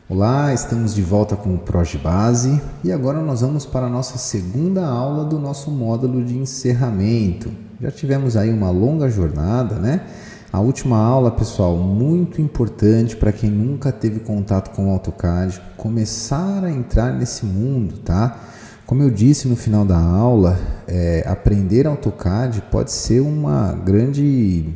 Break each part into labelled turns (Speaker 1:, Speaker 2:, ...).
Speaker 1: Olá, estamos de volta com o ProgeBase e agora nós vamos para a nossa segunda aula do nosso módulo de encerramento. Já tivemos aí uma longa jornada, né? A última aula, pessoal, muito importante para quem nunca teve contato com o AutoCAD, começar a entrar nesse mundo, tá? Como eu disse no final da aula, aprender AutoCAD pode ser uma grande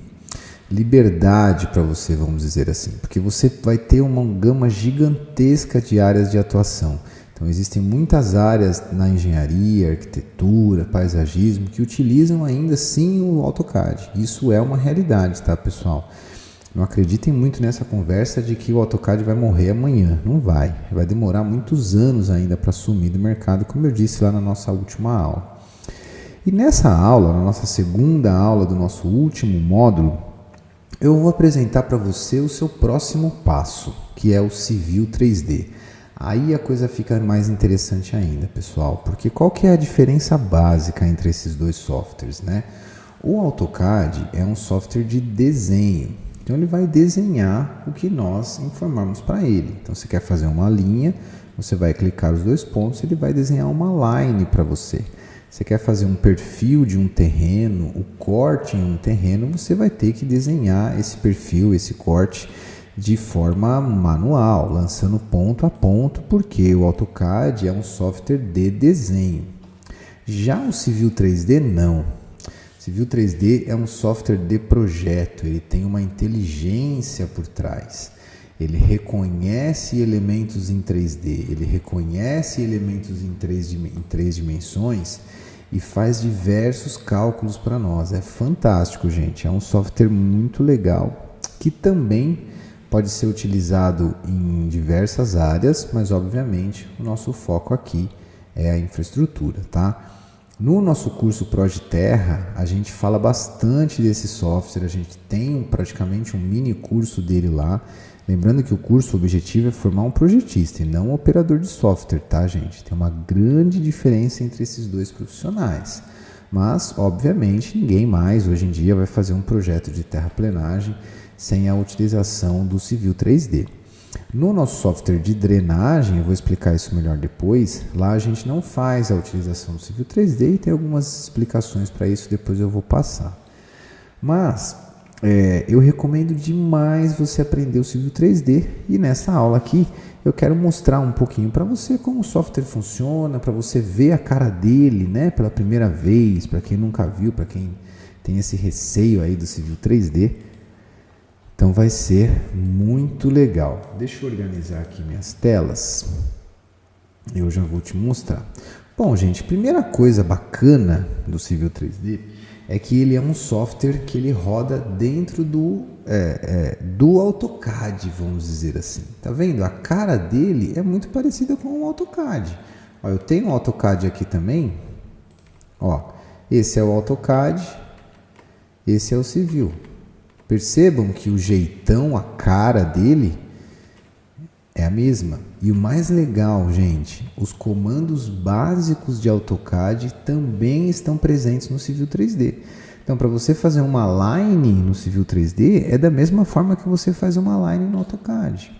Speaker 1: liberdade para você, vamos dizer assim, porque você vai ter uma gama gigantesca de áreas de atuação. Então existem muitas áreas na engenharia, arquitetura, paisagismo que utilizam ainda sim o AutoCAD. Isso é uma realidade, tá, pessoal? Não acreditem muito nessa conversa de que o AutoCAD vai morrer amanhã. Não vai. Vai demorar muitos anos ainda para sumir do mercado, como eu disse lá na nossa última aula. E nessa aula, na nossa segunda aula do nosso último módulo, eu vou apresentar para você o seu próximo passo, que é o Civil 3D. Aí a coisa fica mais interessante ainda, pessoal, porque qual que é a diferença básica entre esses dois softwares, né? O AutoCAD é um software de desenho, então ele vai desenhar o que nós informarmos para ele. Então você quer fazer uma linha, você vai clicar os dois pontos, ele vai desenhar uma line para você. Você quer fazer um perfil de um terreno, o corte em um terreno, você vai ter que desenhar esse perfil, esse corte de forma manual, lançando ponto a ponto, porque o AutoCAD é um software de desenho. Já o Civil 3D não. Civil 3D é um software de projeto, ele tem uma inteligência por trás. Ele reconhece elementos em 3D, ele reconhece elementos em três dimensões e faz diversos cálculos para nós. É fantástico, gente. É um software muito legal que também pode ser utilizado em diversas áreas, mas obviamente o nosso foco aqui é a infraestrutura, tá? No nosso curso ProgeTerra, a gente fala bastante desse software, a gente tem praticamente um mini curso dele lá. Lembrando que o curso, o objetivo é formar um projetista e não um operador de software, tá, gente? Tem uma grande diferença entre esses dois profissionais. Mas, obviamente, ninguém mais hoje em dia vai fazer um projeto de terraplenagem sem a utilização do Civil 3D. No nosso software de drenagem, eu vou explicar isso melhor depois, lá a gente não faz a utilização do Civil 3D e tem algumas explicações para isso, depois eu vou passar. Mas eu recomendo demais você aprender o Civil 3D e nessa aula aqui eu quero mostrar um pouquinho para você como o software funciona, para você ver a cara dele, né, pela primeira vez, para quem nunca viu, para quem tem esse receio aí do Civil 3D. Então vai ser muito legal. Deixa eu organizar aqui minhas telas. Eu já vou te mostrar. Bom, gente, primeira coisa bacana do Civil 3D é que ele é um software que ele roda dentro do AutoCAD, vamos dizer assim. Tá vendo? A cara dele é muito parecida com o AutoCAD. Ó, eu tenho um AutoCAD aqui também. Ó, esse é o AutoCAD, esse é o Civil. Percebam que o jeitão, a cara dele é a mesma. E o mais legal, gente, os comandos básicos de AutoCAD também estão presentes no Civil 3D. Então, para você fazer uma line no Civil 3D, é da mesma forma que você faz uma line no AutoCAD.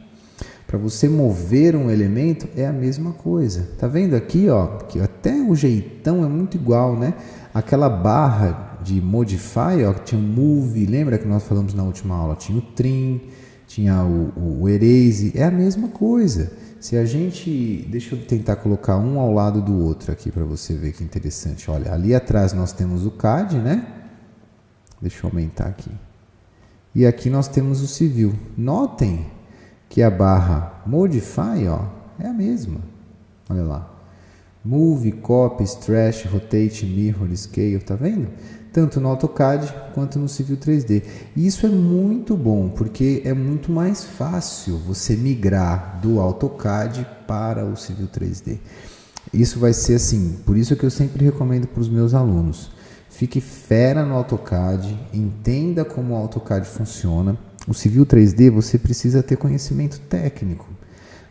Speaker 1: Para você mover um elemento, é a mesma coisa. Tá vendo aqui, ó, que até o jeitão é muito igual, né? Aquela barra de Modify, ó, que tinha o Move, lembra que nós falamos na última aula? Tinha o Trim, tinha o Erase, é a mesma coisa. Se a gente, deixa eu tentar colocar um ao lado do outro aqui para você ver que interessante. Olha, ali atrás nós temos o CAD, né? Deixa eu aumentar aqui. E aqui nós temos o Civil. Notem que a barra Modify, ó, é a mesma. Olha lá. Move, Copy, Stretch, Rotate, Mirror, Scale, tá vendo? Tanto no AutoCAD quanto no Civil 3D. E isso é muito bom, porque é muito mais fácil você migrar do AutoCAD para o Civil 3D. Isso vai ser assim, por isso que eu sempre recomendo para os meus alunos. Fique fera no AutoCAD, entenda como o AutoCAD funciona. O Civil 3D você precisa ter conhecimento técnico.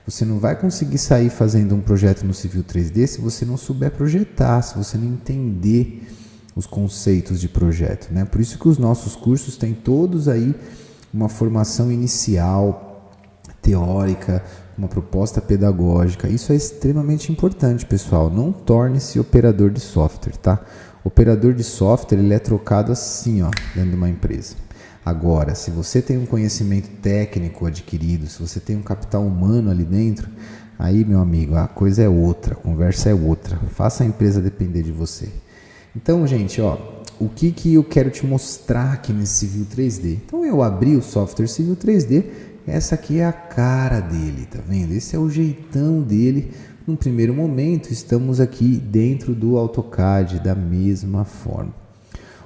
Speaker 1: Você não vai conseguir sair fazendo um projeto no Civil 3D se você não souber projetar, se você não entender os conceitos de projeto, né? Por isso que os nossos cursos têm todos aí uma formação inicial, teórica, uma proposta pedagógica. Isso é extremamente importante, pessoal. Não torne-se operador de software, tá? Operador de software, ele é trocado assim, ó, dentro de uma empresa. Agora, se você tem um conhecimento técnico adquirido, se você tem um capital humano ali dentro, aí, meu amigo, a coisa é outra, a conversa é outra. Faça a empresa depender de você. Então, gente, ó, o que eu quero te mostrar aqui nesse Civil 3D? Então, eu abri o software Civil 3D, essa aqui é a cara dele, tá vendo? Esse é o jeitão dele. Num primeiro momento, estamos aqui dentro do AutoCAD da mesma forma.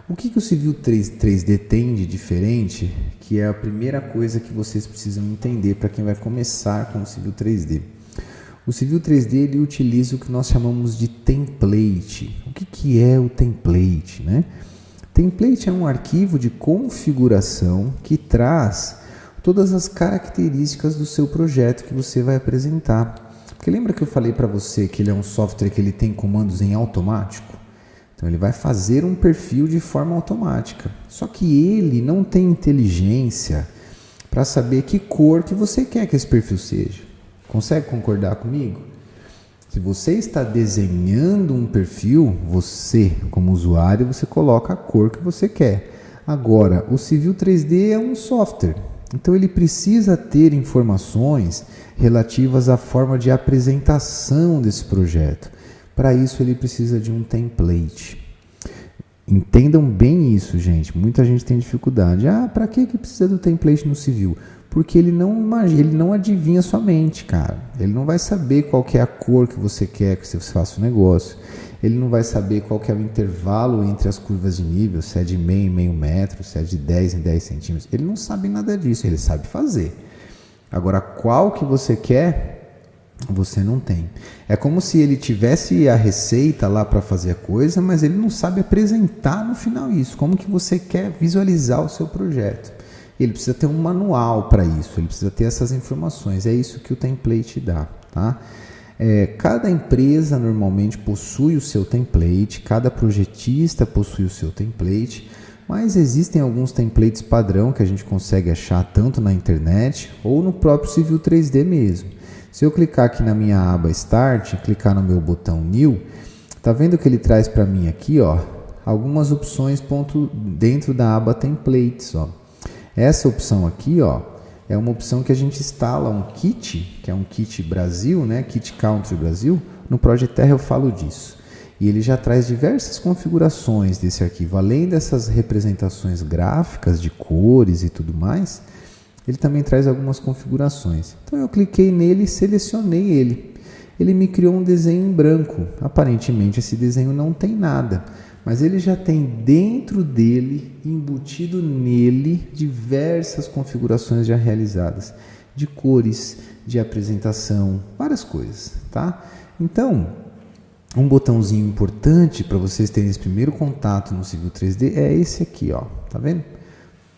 Speaker 1: O que o Civil 3D tem de diferente, que é a primeira coisa que vocês precisam entender para quem vai começar com o Civil 3D? O Civil 3D ele utiliza o que nós chamamos de template. O que é o template, né? Template é um arquivo de configuração que traz todas as características do seu projeto que você vai apresentar. Porque lembra que eu falei para você que ele é um software que ele tem comandos em automático? Então ele vai fazer um perfil de forma automática. Só que ele não tem inteligência para saber que cor que você quer que esse perfil seja. Consegue concordar comigo? Se você está desenhando um perfil, você, como usuário, você coloca a cor que você quer. Agora, o Civil 3D é um software, então ele precisa ter informações relativas à forma de apresentação desse projeto. Para isso, ele precisa de um template. Entendam bem isso, gente. Muita gente tem dificuldade. Para que precisa do template no Civil? Porque ele não adivinha sua mente, cara. Ele não vai saber qual que é a cor que você quer que você faça o negócio. Ele não vai saber qual que é o intervalo entre as curvas de nível, se é de meio em meio metro, se é de 10 em 10 centímetros. Ele não sabe nada disso, ele sabe fazer. Agora, qual que você quer, você não tem. É como se ele tivesse a receita lá para fazer a coisa, mas ele não sabe apresentar no final isso. Como que você quer visualizar o seu projeto? Ele precisa ter um manual para isso, ele precisa ter essas informações, é isso que o template dá, tá? Cada empresa normalmente possui o seu template, cada projetista possui o seu template, mas existem alguns templates padrão que a gente consegue achar tanto na internet ou no próprio Civil 3D mesmo. Se eu clicar aqui na minha aba Start, clicar no meu botão New, tá vendo que ele traz para mim aqui, ó, algumas opções dentro da aba Templates, ó. Essa opção aqui, ó, é uma opção que a gente instala um kit, que é um kit Brasil, né? Kit Country Brasil. No Project Terra eu falo disso. E ele já traz diversas configurações desse arquivo. Além dessas representações gráficas de cores e tudo mais, ele também traz algumas configurações. Então eu cliquei nele e selecionei ele. Ele me criou um desenho em branco. Aparentemente esse desenho não tem nada. Mas ele já tem dentro dele, embutido nele, diversas configurações já realizadas, de cores, de apresentação, várias coisas, tá? Então, um botãozinho importante para vocês terem esse primeiro contato no Civil 3D é esse aqui, ó, tá vendo?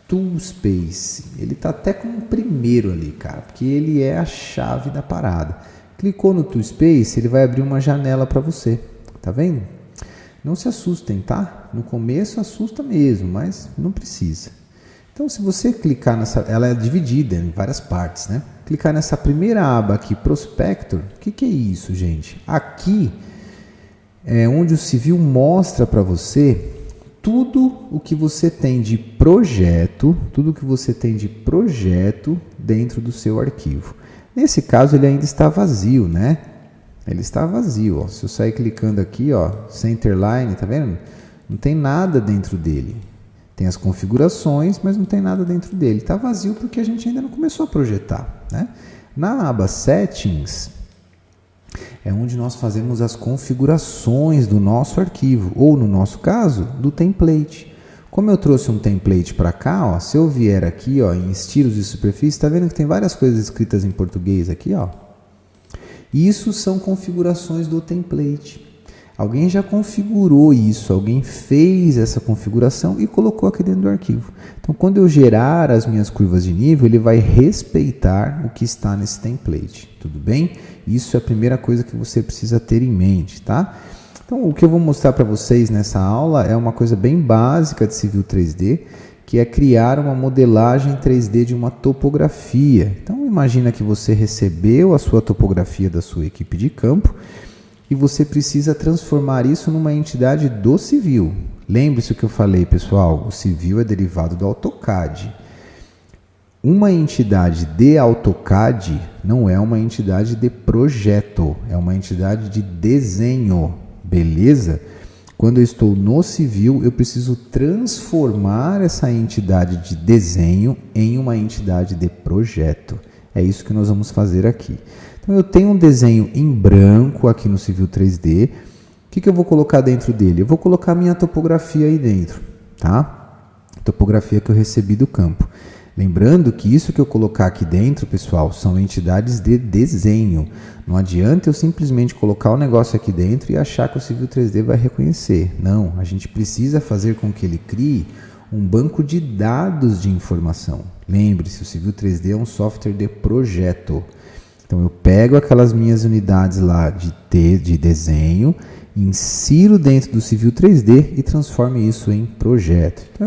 Speaker 1: Toolspace, ele tá até como primeiro ali, cara, porque ele é a chave da parada. Clicou no Toolspace, ele vai abrir uma janela para você, tá vendo? Não se assustem, tá? No começo assusta mesmo, mas não precisa. Então, se você clicar nessa... Ela é dividida em várias partes, né? Clicar nessa primeira aba aqui, Prospector. O que é isso, gente? Aqui é onde o Civil mostra para você tudo o que você tem de projeto, dentro do seu arquivo. Nesse caso, ele ainda está vazio, né? Ele está vazio, ó. Se eu sair clicando aqui, ó, Centerline, tá vendo? Não tem nada dentro dele. Tem as configurações, mas não tem nada dentro dele. Está vazio porque a gente ainda não começou a projetar, né? Na aba Settings, é onde nós fazemos as configurações do nosso arquivo, ou no nosso caso, do template. Como eu trouxe um template para cá, ó, se eu vier aqui, ó, em estilos de superfície, tá vendo que tem várias coisas escritas em português aqui, ó? Isso são configurações do template. Alguém já configurou isso, alguém fez essa configuração e colocou aqui dentro do arquivo. Então, quando eu gerar as minhas curvas de nível, ele vai respeitar o que está nesse template. Tudo bem? Isso é a primeira coisa que você precisa ter em mente, tá? Então, o que eu vou mostrar para vocês nessa aula é uma coisa bem básica de Civil 3D. que é criar uma modelagem 3D de uma topografia. Então imagina que você recebeu a sua topografia da sua equipe de campo e você precisa transformar isso numa entidade do civil. Lembre-se o que eu falei, pessoal, o civil é derivado do AutoCAD. Uma entidade de AutoCAD não é uma entidade de projeto, é uma entidade de desenho, beleza? Quando eu estou no civil, eu preciso transformar essa entidade de desenho em uma entidade de projeto. É isso que nós vamos fazer aqui. Então, eu tenho um desenho em branco aqui no Civil 3D. O que eu vou colocar dentro dele? Eu vou colocar minha topografia aí dentro, tá? Topografia que eu recebi do campo. Lembrando que isso que eu colocar aqui dentro, pessoal, são entidades de desenho. Não adianta eu simplesmente colocar o negócio aqui dentro e achar que o Civil 3D vai reconhecer. Não, a gente precisa fazer com que ele crie um banco de dados de informação. Lembre-se, o Civil 3D é um software de projeto. Então eu pego aquelas minhas unidades lá de desenho, insiro dentro do Civil 3D e transformo isso em projeto. Então,